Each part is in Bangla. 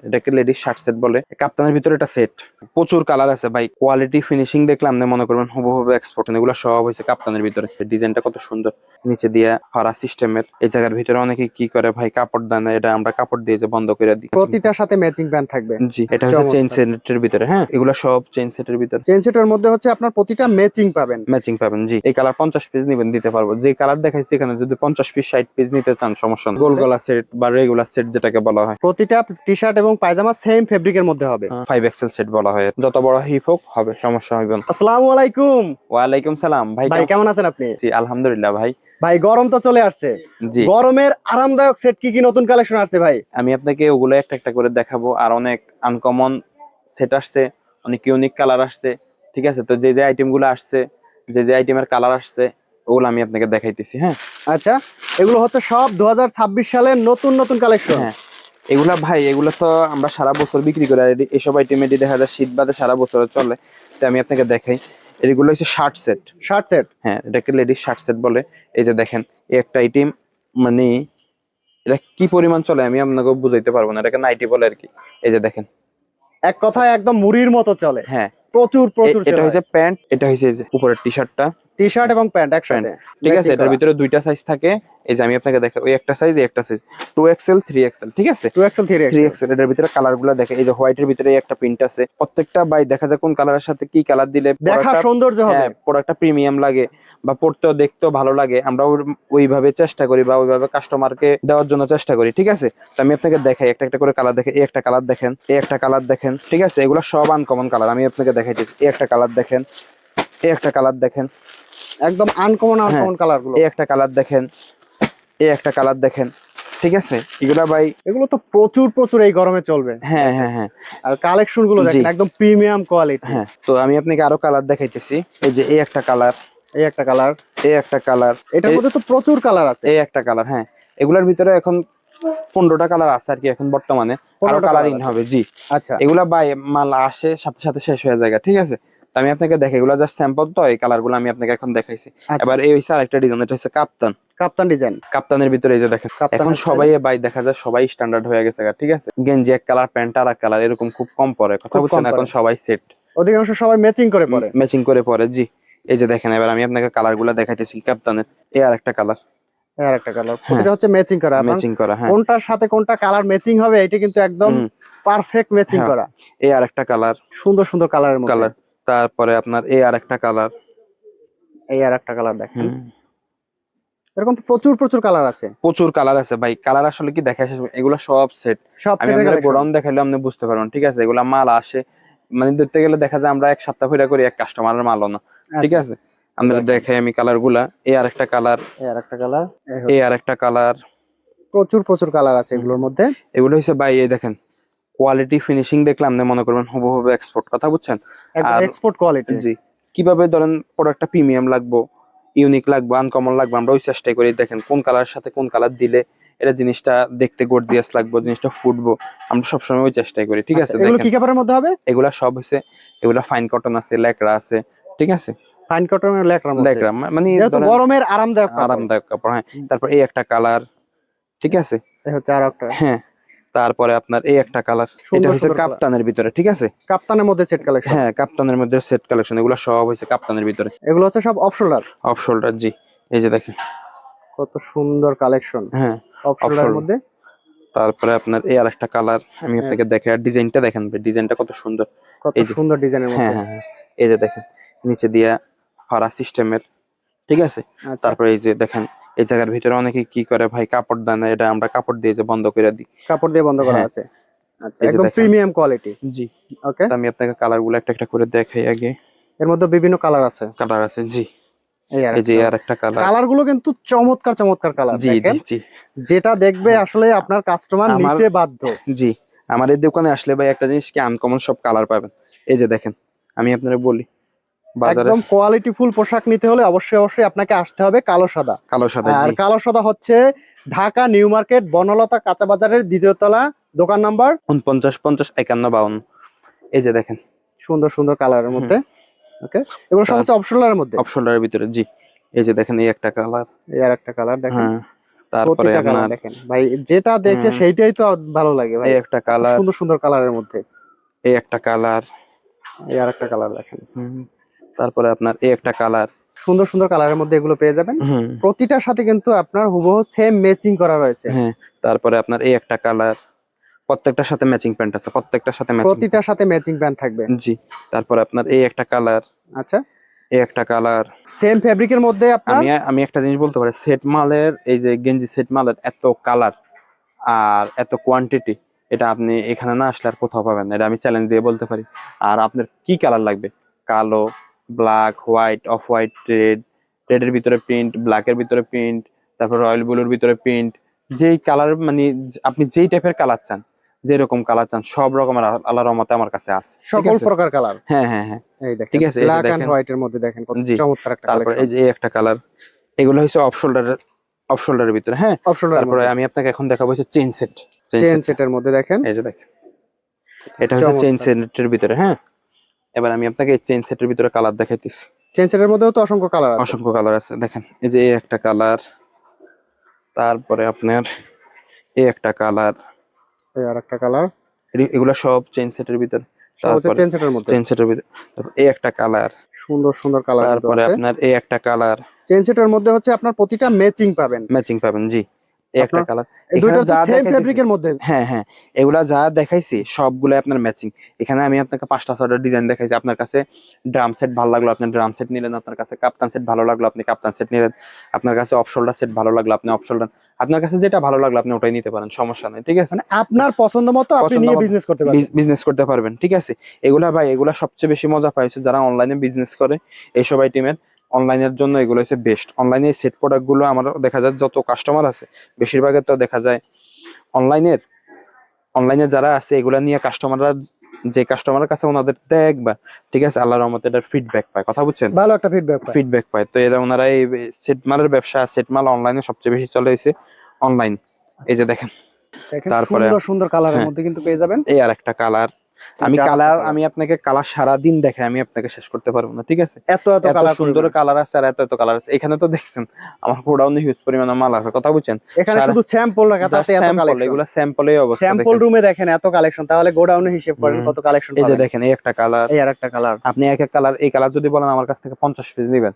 এটাকে লেডিস শার্ট সেট বলে। কাপ্তানের ভিতরে এটা সেট, প্রচুর কালার আছে ভাই। কোয়ালিটি ফিনিশিং দেখলে আপনি মনে করবেন হুবহু এক্সপোর্ট। এগুলো সব হয়েছে কাপ্তানের ভিতরে। ডিজাইনটা কত সুন্দর, নিচে দিয়ে ফাড়া সিস্টেমের। এই জায়গার ভিতরে অনেকে কি করে ভাই, কাপড় দেয় না, এটা আমরা কাপড় দিয়ে যে বন্ধ করে দিই। প্রতিটার সাথে ম্যাচিং প্যান্ট থাকবে। জি, এটা হচ্ছে চেইন সেটের ভিতরে। হ্যাঁ, এগুলো সব চেইন সেটের ভিতরে। চেইন সেটের মধ্যে হচ্ছে আপনার প্রতিটা ম্যাচিং পাবেন। ম্যাচিং পাবেন, জি। এই কালার 50 পিস নিবেন, দিতে পারবো। যে কালার দেখাইছি এখানে যদি 50 পিস 60 পিস নিতে চান সমস্যা নেই। গোল গলা সেট বা রেগুলার সেট যেটাকে বলা হয়। প্রতিটা টি শার্ট এবং পায়জামা সেম ফেব্রিকের মধ্যে হবে। 5XL সেট বলা হয়। যত বড় হিপ হোক হবে, সমস্যা হবে না। আসসালামু আলাইকুম। ওয়ালাইকুম সালাম ভাই। ভাই কেমন আছেন আপনি? জি আলহামদুলিল্লাহ ভাই। ভাই গরম তো চলে আসছে, জি। গরমের আরামদায়ক সেট কি কি নতুন কালেকশন আসছে ভাই? আমি আপনাকে ওগুলো একটা একটা করে দেখাবো। আর অনেক আনকমন সেট আসছে, অনেক ইউনিক কালার আসছে। ঠিক আছে, তো যে যে আইটেম গুলো আসছে, যে যে আইটেমের কালার আসছে, ওগুলো আমি আপনাকে দেখাইতেছি। হ্যাঁ আচ্ছা, এগুলো হচ্ছে সব 2026 সালের নতুন নতুন কালেকশন। হ্যাঁ, এগুলা ভাই, এগুলো তো আমরা সারা বছর বিক্রি করি। আর এসব আইটেম এটি দেখা যায় শীত বাদে সারা বছর চলে। তো আমি আপনাকে দেখাই, এগুলো হচ্ছে শার্ট সেট। শার্ট সেট, হ্যাঁ, এটাকে লেডিস শার্ট সেট বলে। এই যে দেখেন, এই একটা আইটেম, মানে এটা কি পরিমাণ চলে আমি আপনাকে বুঝাইতে পারবো না। এটাকে নাইটি বলে আর কি। এই যে দেখেন, এক কথায় একদম মুড়ির মতো চলে। হ্যাঁ। প্রচুর প্রচুর সেল এটা হয়। হচ্ছে প্যান্ট, এটা হচ্ছে এই যে উপরের টি শার্টটা। টি শার্ট এবং প্যান্ট প্যান্ট, একসাথে ঠিক আছে। ম্যাচিং এটার করা। ভিতরে দুইটা সাইজ থাকে। এই যে আমি আপনাকে দেখাই, ওই একটা সাইজ, এই একটা সাইজ, 2XL 3XL। ঠিক আছে, 2XL 3XL। 3XL। এটার ভিতরে কালার গুলা দেখে, এই যে হোয়াইটের ভিতরে একটা প্রিন্ট আছে। প্রত্যেকটা বাই দেখা যায় কোন কালারের সাথে কি কালার দিলে দেখা সৌন্দর্য হবে। হ্যাঁ, প্রোডাক্টটা প্রিমিয়াম লাগে বা পড়তেও দেখতেও ভালো লাগে। আমরা ওইভাবে চেষ্টা করি বা ওইভাবে কাস্টমারকে দেওয়ার জন্য চেষ্টা করি। ঠিক আছে, তো আমি আপনাকে দেখাই একটা একটা করে কালার দেখে। এই একটা কালার দেখেন, এই একটা কালার দেখেন। ঠিক আছে, এগুলো সব আনকমন কালার। আমি আপনাকে দেখাইতেছি। এই একটা কালার দেখেন, এই একটা কালার দেখেন, একদম আনকমন হ্যাঁ, আনকমন কালার গুলো। এই একটা কালার দেখেন, এই একটা কালার দেখেন। ঠিক আছে, এগুলা ভাই, এগুলো তো প্রচুর প্রচুর এই গরমে চলবে। হ্যাঁ হ্যাঁ হ্যাঁ, আর কালেকশন গুলো জি, দেখেন একদম প্রিমিয়াম কোয়ালিটি। হ্যাঁ। তো আমি আপনাকে আরো কালার দেখাইতেছি। এই যে এই একটা কালার, এই একটা কালার, এই একটা কালার, এটার মধ্যে তো প্রচুর কালার আছে। এই একটা কালার। হ্যাঁ, এগুলার ভিতরে এখন 15টা কালার আছে আর কি এখন বর্তমানে। আরো 15টা কালার কালার ইন আছে। হবে, জি। আচ্ছা, এগুলা ভাই মাল আসে সাথে সাথে শেষ হয়ে যায়। ঠিক আছে, তো আমি আপনাকে দেখাই, এগুলা জাস্ট স্যাম্পল। তো এই কালার গুলো আমি আপনাকে এখন দেখাইছি। আচ্ছা। এবার এই হচ্ছে আরেকটা ডিজাইন, এটা হচ্ছে কাপ্তান। কাপ্তান ডিজাইন। কাপ্তানের ভিতরে এই যে দেখেন, এখন কাপ্তানের সবাই ভাই দেখা যায় সবাই স্ট্যান্ডার্ড হয়ে গেছে। ঠিক আছে, গেঞ্জি এক কালার, প্যান্ট আর এক কালার, এরকম খুব কম পরে। কথা খুব বলছেন, কম এখন পরে, সবাই সেট, অধিকাংশ সবাই ম্যাচিং করে পরে। ম্যাচিং করে পরে, জি। এই যে দেখেন, এবার আমি আপনাকে কালার গুলা দেখাইতেছি কাপ্তানের। এই আর একটা কালার, আর একটা কালার, হ্যাঁ, প্রতিটা হচ্ছে ম্যাচিং করা। আপনার ম্যাচিং করা, হ্যাঁ। কোনটার সাথে কোনটা কালার ম্যাচিং হবে এটা কিন্তু একদম হুম, পারফেক্ট ম্যাচিং হ্যাঁ। করা। এই আর একটা কালার, সুন্দর সুন্দর কালারের মধ্যে। কালার। তারপরে আপনার এই আর একটা কালার। এই আর একটা কালার দেখেন, হুম, এরকম তো প্রচুর প্রচুর কালার আছে। প্রচুর কালার আছে ভাই। কালার আসলে কি দেখা শেষ হবে? এগুলো সব সেট। সব আমি সেটের আপনার কালেকশন। গোডাউন দেখাইলে আপনি বুঝতে পারবেন। ঠিক আছে, এগুলা মাল আসে, মানে ধরতে গেলে দেখা যায় আমরা এক সপ্তাহ ধরে করি, এক কাস্টমারের মালও না। ঠিক আচ্ছা, আছে, আমরা দেখেন দেখাই আমি কালার গুলা। এই আর একটা কালার, এই আর একটা কালার, এই এই হচ্ছে আর একটা কালার। প্রচুর প্রচুর কালার আছে এগুলোর মধ্যে। এগুলো হচ্ছে ভাই, এই দেখেন, কোয়ালিটি ফিনিশিং দেখলে আপনি মনে করবেন হুবহু এক্সপোর্ট। কথা বুঝছেন? একদম আর এক্সপোর্ট কোয়ালিটি। জি, কিভাবে ধরেন প্রোডাক্টটা প্রিমিয়াম লাগবো, ইউনিক লাগবে, আনকমন লাগবে, আমরা ওই চেষ্টাই করি। দেখেন কোন কালারের সাথে কোন কালার দিলে এটা জিনিসটা দেখতে গর্জিয়াস লাগবে, জিনিসটা ফুটবো, আমরা সবসময় ওই চেষ্টাই করি। ঠিক আচ্ছা, আছে, এগুলো দেখেন, কি কাপড়ের মধ্যে হবে? এগুলা সব হচ্ছে, এগুলা ফাইন কটন আছে, ল্যাকড়া আছে। ঠিক আছে, ফাইন কটনের লেখার মধ্যে, ল্যাকড়া মানে যেহেতু ধরেন গরমের আরামদায়ক কাপড়। আরামদায়ক কাপড়। হ্যাঁ, তারপর এই একটা কালার। ঠিক আছে, এই হচ্ছে আর একটা হ্যাঁ। তারপরে আপনার এই একটা কালার, এটা সুন্দর হচ্ছে সুন্দর কালার। কাপ্তানের ভিতরে। ঠিক আছে, কাপ্তানের মধ্যে সেট কালেকশন। হ্যাঁ, কাপ্তানের মধ্যে সেট কালেকশন। এগুলো সব হয়েছে কাপ্তানের ভিতরে। এগুলো হচ্ছে সব অফ শোল্ডার। অফ শোল্ডার, জি। এই যে দেখেন, কত সুন্দর কালেকশন হ্যাঁ, অফ অফ শোল্ডারের শোল্ডার। মধ্যে। তারপরে আপনার এই আর একটা কালার আমি হ্যাঁ, আপনাকে দেখাই। আর ডিজাইনটা দেখেন ভাই, ডিজাইনটা কত সুন্দর। কত এই যে, সুন্দর ডিজাইনের হ্যাঁ মধ্যে। হ্যাঁ হ্যাঁ, এই যে দেখেন, নিচে দিয়া ফাড়া সিস্টেমের। ঠিক আছে, আচ্ছা, তারপরে এই যে দেখেন, এই জায়গার ভিতরে অনেকে কি করে ভাই, কাপড় দেয় না, এটা আমরা কাপড় দিয়ে যে বন্ধ করে দিই। কাপড় দিয়ে বন্ধ করা হ্যাঁ, আছে। আচ্ছা, এই যে একদম দেখেন, প্রিমিয়াম কোয়ালিটি। জি। ওকে, তো আমি আপনাকে কালার গুলো একটা একটা করে দেখাই আগে। এর মধ্যে বিভিন্ন কালার আছে। কালার আছে, জি। এই আর এই একটা যে কালার। আর একটা কালার, কালার গুলো কিন্তু চমৎকার চমৎকার কালার জি জি দেখেন, জি। যেটা দেখবে হ্যাঁ, আসলে আপনার কাস্টমার আমার, নিতে বাধ্য। জি, আমার এই দোকানে আসলে ভাই একটা জিনিস কি, আনকমন সব কালার পাবেন। এই যে দেখেন, আমি আপনারা বলি, বাজারে একদম কোয়ালিটি ফুল পোশাক নিতে হলে অবশ্যই অবশ্যই আপনাকে আসতে হবে কালো সাদা। কালো সাদা, আর জি। কালো সাদা হচ্ছে ঢাকা নিউ মার্কেট বনলতা কাঁচা বাজারের দ্বিতীয় তলা, দোকান নাম্বার 49 50 51 52। এই যে দেখেন, সুন্দর সুন্দর কালারের হুম, মধ্যে। ওকে, এগুলো তার সমস্ত অপশনালের মধ্যে। অপশনটার ভিতরে, জি। এই যে দেখেন, এই একটা কালার, এই আর একটা কালার দেখেন, হ্যাঁ। তারপরে প্রতিটা কালার আপনার দেখেন ভাই, যেটা দেখে সেইটাই তো ভালো লাগে ভাই। এই একটা এত কালার, সুন্দর সুন্দর কালারের মধ্যে এই একটা কালার, এই আর একটা কালার দেখেন। তারপরে আপনার এই একটা কালার। সুন্দর সুন্দর কালারের মধ্যে এগুলো পেয়ে যাবেন। হুম। প্রতিটার সাথে কিন্তু আপনার হুবহু সেম ম্যাচিং করা রয়েছে। হ্যাঁ, তারপরে আপনার এই একটা কালার, প্রত্যেকটার সাথে ম্যাচিং প্যান্ট আছে, প্রত্যেকটার সাথে ম্যাচিং। প্রতিটার সাথে ম্যাচিং প্যান্ট থাকবে। জি। তারপরে আপনার এই একটা কালার, আচ্ছা, এই একটা কালার। সেম ফেব্রিকের মধ্যে আপনার। আমি একটা জিনিস বলতে পারি, সেট মালের এই যে গেঞ্জি সেট মালের এত কালার আর এত কোয়ান্টিটি, এটা আপনি এখানে না আসলে আর কোথাও পাবেন না, এটা আমি চ্যালেঞ্জ দিয়ে বলতে পারি। আর আপনার কি কালার লাগবে, কালো, black, white, off white, red, রেডের ভিতরে প্রিন্ট, ব্ল্যাকের ভিতরে প্রিন্ট, তারপর রয়্যাল ব্লুর ভিতরে প্রিন্ট, যেই কালার মানে আপনি যেই টাইপের কালার চান, যেরকম কালার চান সব রকমের আল্লাহর রহমতে আমার কাছে আছে। ঠিক সকল আছে? প্রকার কালার। হ্যাঁ হ্যাঁ হ্যাঁ। এই দেখেন ঠিক আছে, এই যে ব্ল্যাক এন্ড দেখেন। হোয়াইট এর মধ্যে দেখেন কত জি। চমৎকার একটা তারপর কালেকশন। এই যে এই একটা কালার, এগুলো হচ্ছে অফ শোল্ডারের, অফ শোল্ডারের ভিতরে। হ্যাঁ। অপশনাল তারপরে মধ্যে আমি আপনাকে এখন দেখাবো হচ্ছে chain set. Chain chain set, সেটের মধ্যে দেখেন এই যে দেখেন, এটা হচ্ছে চেইন চমৎকার। সেটের ভিতরে। হ্যাঁ। এবার আমি আপনাকে এই চেইন সেটের ভিতরে কালার দেখাইতেছি। চেন সেটের মধ্যেও তো অসংখ্য কালার আছে। অসংখ্য কালার আছে, দেখেন এই যে এই একটা কালার, তারপরে আপনার এই একটা কালার, এই আর একটা কালার, এগুলো সব চেইন সেটের ভিতরে। সব হচ্ছে তারপরে চেন সেটের মধ্যে। চেইন সেটের ভিতরে, তারপর এই একটা কালার, সুন্দর সুন্দর কালার কিন্তু তারপরে আছে। আপনার এই একটা কালার। চেন সেটের মধ্যে হচ্ছে আপনার প্রতিটা ম্যাচিং পাবেন ম্যাচিং পাবেন, জি। এই একটা আপনার। কালার। এই এখানে দুইটা হচ্ছে যা সেম দেখাইতেছি, ফেব্রিকের মধ্যে। হ্যাঁ হ্যাঁ, এগুলা যা দেখাইছি সবগুলো আপনার ম্যাচিং। এখানে আমি আপনাকে 5টা 6টা ডিজাইন দেখাইছি। আপনার কাছে ড্রাম সেট ভালো লাগলো, আপনি ড্রাম সেট নিলেন। আপনার কাছে কাপ্তান সেট ভালো লাগলো, আপনি কাপ্তান সেট নিলেন। আপনার কাছে অফ শোল্ডার সেট ভালো লাগলো, আপনি অফ শোল্ডার। আপনার কাছে যেটা ভালো লাগলো আপনি ওটাই নিতে পারেন, সমস্যা নেই। ঠিক আছে? মানে আপনার পছন্দ মতো আপনি পছন্দ নিয়ে মতো বিজনেস করতে পারবেন। বিজনেস করতে পারবেন। ঠিক আছে? এগুলা ভাই, এগুলা সবচেয়ে বেশি মজা পাইছে যারা অনলাইনে বিজনেস করে, এইসব আইটেমের। অনলাইনের জন্য এগুলো হচ্ছে বেস্ট। অনলাইনে সেট প্রোডাক্ট গুলো আমার দেখা যায় যত কাস্টমার আছে বেশিরভাগের তো দেখা যায় অনলাইনের, অনলাইনে যারা আছে এগুলা নিয়ে কাস্টমাররা, যে কাস্টমারের কাছে ওনাদের দেখবা, ঠিক আছে, আল্লাহর রহমতে এটার ফিডব্যাক পায়। কথা বুঝছেন? ভালো একটা ফিডব্যাক পায়। ফিডব্যাক পায়। তো এরা ওনারা এই সেট মালের ব্যবসা, সেট মাল অনলাইনে সবচেয়ে বেশি চলে হয়েছে অনলাইন। এই যে দেখেন। দেখেন তারপরে সুন্দর সুন্দর কালারের হ্যাঁ, মধ্যে কিন্তু পেয়ে যাবেন। এই আর একটা কালার। এই যে আরেকটা কালার। আমি আপনাকে কালার সারাদিন দেখে আমি আপনাকে শেষ করতে পারবো না। ঠিক আছে? এত এত এত কালার সুন্দর করবেন। কালার আছে আর এত এত কালার আছে। এখানে তো দেখছেন আমার গোডাউনে হিউজ পরিমাণে মাল আছে। কথা বুঝছেন? এখানে শুধু স্যাম্পল রাখা, তাতে এত স্যাম্পল, কালেকশন। এগুলা স্যাম্পলেই অবস্থা স্যাম্পল দেখেন। রুমে দেখেন এত কালেকশন, তাহলে গোডাউনে হিসেব করেন হুম। কত কালেকশন এই যে পাবেন। দেখেন এই একটা কালার। এই আর একটা কালার। আপনি এক এক কালার, এই কালার যদি বলেন আমার কাছ থেকে 50 পিস নিবেন,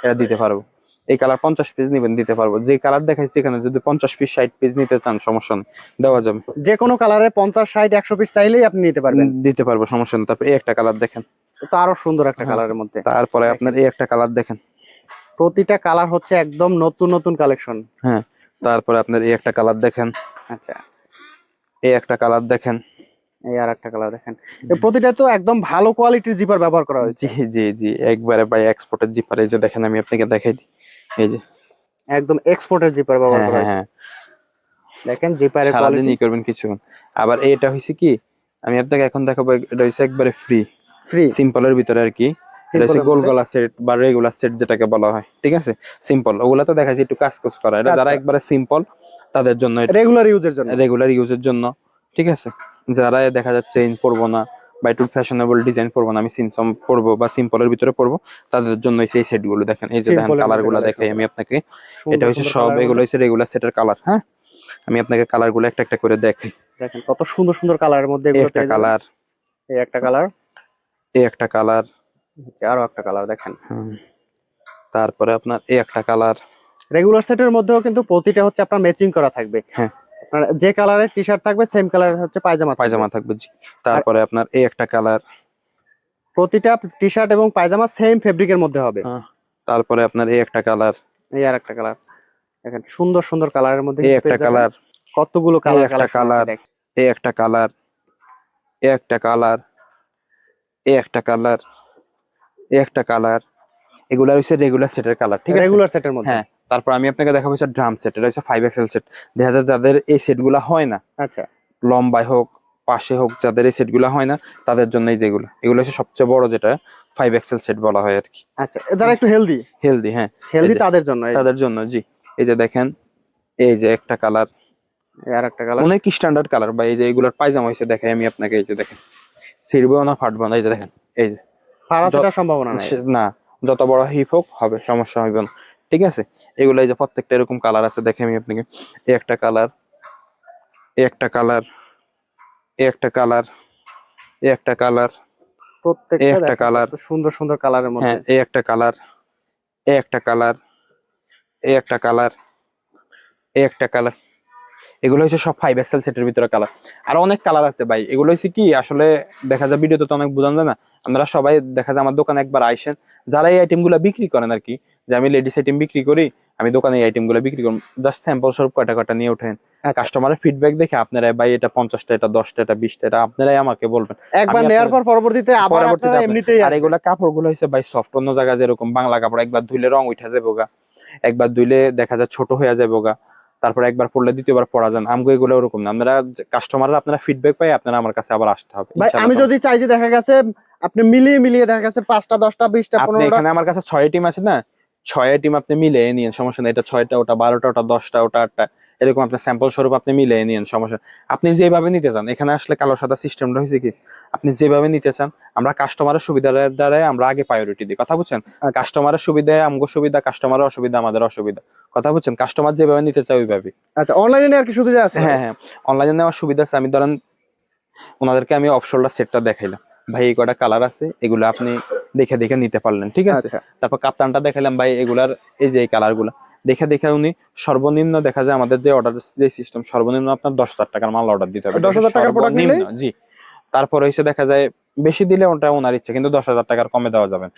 এটা দিতে পারবো। এই কালার 50 পিস নিবেন, দিতে পারবো। যে কালার দেখাইছি এখানে যদি 50 পিস 60 পিস নিতে চান সমস্যা নেই, দেওয়া যাবে। যে কোনো কালারে 50, 60, 100 পিস চাইলেই আপনি নিতে পারবেন। দিতে পারবো, সমস্যা নেই। তারপর এই একটা কালার দেখেন। তো আরো সুন্দর একটা হ্যাঁ। কালারের মধ্যে। তারপরে দেখেন, আপনার এই একটা কালার দেখেন। প্রতিটা কালার হচ্ছে একদম নতুন নতুন কালেকশন। হ্যাঁ। তারপরে আপনার এই একটা কালার দেখেন। আচ্ছা, এই একটা কালার দেখেন। এই আর একটা কালার দেখেন। এই প্রতিটা তো একদম ভালো কোয়ালিটির জিপার ব্যবহার করা হয়েছে। জি জি জি, একবারে ভাই এক্সপোর্টের জিপার। এই যে দেখেন, আমি আপনাকে দেখাই দিই। এই যে, একদম এক্সপোর্টের জিপার ব্যবহার হ্যাঁ করা হ্যাঁ হয়েছে। হ্যাঁ, দেখেন জিপারের সারাদিন কোয়ালিটি ই করবেন কিছু। আবার এটা হয়েছে কি, আমি আপনাকে এখন দেখাবো, এটা হচ্ছে একবারে ফ্রি, ফ্রি সিম্পলের ভিতরে আর কি। এটা হচ্ছে সিম্পলের গোল মধ্যে গলা সেট বা রেগুলার সেট যেটাকে বলা হয়। ঠিক আছে? সিম্পল ওগুলা তো দেখাইছি একটু কাজ কুজ করা, এটা কাজ যারা করা, একবারে সিম্পল তাদের জন্য, রেগুলার ইউজের জন্য। রেগুলার ইউজের জন্য। ঠিক আছে? যারা দেখা যাচ্ছে চেইন পরবো না বা একটু ফ্যাশনেবল ডিজাইন পরবো না, আমি সিমসম পরবো বা সিম্পলের ভিতরে পরবো, তাদের জন্য এই সেট গুলো দেখেন। এই যে দেখেন সিম্পলের কালার মধ্যে গুলা কালেকশন, দেখাই আমি আপনাকে। এটা সুন্দর হচ্ছে সুন্দর সব, কালারের এগুলো মধ্যে। হচ্ছে রেগুলার সেটের কালার। হ্যাঁ, আমি আপনাকে কালার গুলো একটা একটা করে দেখাই। দেখেন কত সুন্দর সুন্দর কালারের মধ্যে এই এগুলো একটা পেয়ে যাবেন। কালার, এই একটা কালার, এই একটা কালার। আরো একটা কালার দেখেন। তারপরে আপনার এই একটা কালার। রেগুলার সেটের মধ্যেও কিন্তু প্রতিটা হচ্ছে আপনার ম্যাচিং করা থাকবে। হ্যাঁ, আপনার যে কালারের টি শার্ট থাকবে সেম কালারের হচ্ছে পায়জামা থাকবে। পায়জামা থাকবে, জি। আর তারপরে আপনার এই একটা কালার। প্রতিটা টি শার্ট এবং পায়জামা সেম ফেব্রিকের মধ্যে হবে। তারপরে আপনার এই একটা কালার। এই আর একটা কালার দেখেন, সুন্দর সুন্দর কালারের মধ্যে এই কিন্তু একটা পেয়ে যাবেন। কালার। কতগুলো এই কালার একটা কালেকশন আছে কালার। দেখেন। এই একটা কালার। এই একটা কালার। এই একটা কালার। এই একটা কালার। এগুলা হচ্ছে রেগুলার সেটের কালার। ঠিক আছে? রেগুলার সেটের মধ্যে। হ্যাঁ। তারপর আমি আপনাকে দেখাবো হচ্ছে ড্রাম সেট। এটা হচ্ছে 5XL সেট। দেখা যায় যাদের এই সেট গুলা হয় না, আচ্ছা, লম্বায় হোক পাশে হোক, যাদের এই সেট গুলা হয় না তাদের জন্য এই যেগুলো, এগুলো হচ্ছে সবচেয়ে বড়, যেটা 5XL সেট বলা হয় আর কি। আচ্ছা, যারা একটু হেলদি হেলদি, হ্যাঁ, এই হেলদি যে তাদের জন্য। তাদের জন্য, জি। এই যে দেখেন, এই যে একটা কালার, এই আর একটা কালার, অনেক স্ট্যান্ডার্ড কালার। বা এই যে এগুলোর পায়জামা হয়েছে দেখাই আমি আপনাকে। এই যে দেখেন, ছিড়বেও না, ফাটবে না। এই যে দেখেন, এই যে ফাড়া ছেটার সম্ভাবনা নাই। না, যত বড় হিপ হোক হবে, সমস্যা হইবে না। ঠিক আছে। এগুলো এই যে প্রত্যেকটা এরকম কালার আছে, দেখে আমি আপনাকে, এই একটা কালার, এই একটা কালার, এই একটা কালার, এই একটা কালার, এই প্রত্যেকটা একটা দেখেন কালার, কত সুন্দর সুন্দর কালারের মধ্যে। হ্যাঁ এই একটা কালার, এই একটা কালার, এই একটা কালার, এই একটা কালার। এগুলো হচ্ছে সব 5 এক্সেল সেটের ভিতরে কালার। আর অনেক কালার আছে ভাই, এগুলো হচ্ছে কি আসলে দেখা যায় ভিডিওতে তো অনেক বোঝানো যায় না। আমরা সবাই দেখা যায় আমার দোকানে একবার আইসেন, যারা এই আইটেম গুলো বিক্রি করেন আর কি, যে আমি লেডিস আইটেম বিক্রি করি, আমি দোকানে এই আইটেম গুলো বিক্রি করি, জাস্ট স্যাম্পল স্বরূপ কয়টা কয়টা নিয়ে ওঠেন। আচ্ছা, কাস্টমারের ফিডব্যাক দেখে আপনারা ভাই এটা 50টা, এটা 10টা, এটা 20টা, এটা আপনারাই আমাকে বলবেন। একবার আমি নেয়ার আপনার পর পরবর্তীতে আবার পরবর্তীতে আপনারা আপনার, এমনিতেই আর আসবে। এগুলা কাপড় গুলো হচ্ছে ভাই সফট, অন্য জায়গায় যেরকম বাংলা কাপড় একবার ধুইলে রং উঠে যাবে গা, একবার ধুইলে দেখা যায় ছোট হয়ে যাবে গা, তারপর একবার পড়লে দ্বিতীয়বার পড়া যান। আমগো এগুলো ওরকম না, আপনারা কাস্টমাররা আপনারা ফিডব্যাক পাই, আপনারা আমার কাছে আবার আসতে হবে ভাই ইনশাআল্লাহ আমি তাআলা। যদি চাই যে দেখা গেছে আপনি মিলিয়ে মিলিয়ে দেখা গেছে 5টা 10টা 20টা আপনি 15টা। এখানে আমার কাছে 6 টিম আছে না, 6 টিম আপনি মিলিয়ে নিন, সমস্যা নেই। এটা 6টা, ওটা 12টা, ওটা 10টা, ওটা 8টা, এরকম আপনার স্যাম্পল স্বরূপ আপনি মিলিয়ে নিন, সমস্যা নেই। আপনি যেভাবে নিতে চান, এখানে আসলে কালো সাদা সিস্টেমটা হয়েছে কি, আপনি যেভাবে নিতে চান, আমরা কাস্টমারের সুবিধার দ্বারাই আমরা আগে প্রায়োরিটি দিই, কথা বুঝছেন। আচ্ছা কাস্টমারের সুবিধায় আমগো সুবিধা, কাস্টমারের অসুবিধা আমাদের অসুবিধা, কথা বুঝছেন। কাস্টমার যেভাবে নিতে চায় ওইভাবে। আচ্ছা, অনলাইনে নেওয়ার কি সুবিধা আছে ভাই? হ্যাঁ হ্যাঁ, অনলাইনে নেওয়ার সুবিধা আছে। আমি ধরেন ওনাদেরকে আমি অফশোল্ডার সেটটা দেখাইলাম, ভাই এই কটা কালার আছে, এগুলো আপনি দেখে দেখে নিতে পারলেন, ঠিক আছে। আচ্ছা, তারপর কাপ্তানটা দেখাইলাম, ভাই এগুলার এই যে এই কালার গুলা দেখে দেখে উনি সর্বনিম্ন দেখা যায় আমাদের যে অর্ডার যে সিস্টেম, সর্বনিম্ন আপনার 10,000 টাকার মাল অর্ডার দিতে হবে, এটা হচ্ছে 10,000 টাকার প্রোডাক্ট নিলে? সর্বনিম্ন। জি। তারপরে হচ্ছে দেখা যায় বেশি দিলে ওটা ওনার ইচ্ছে, কিন্তু 10,000 টাকার কমে দেওয়া যাবে না।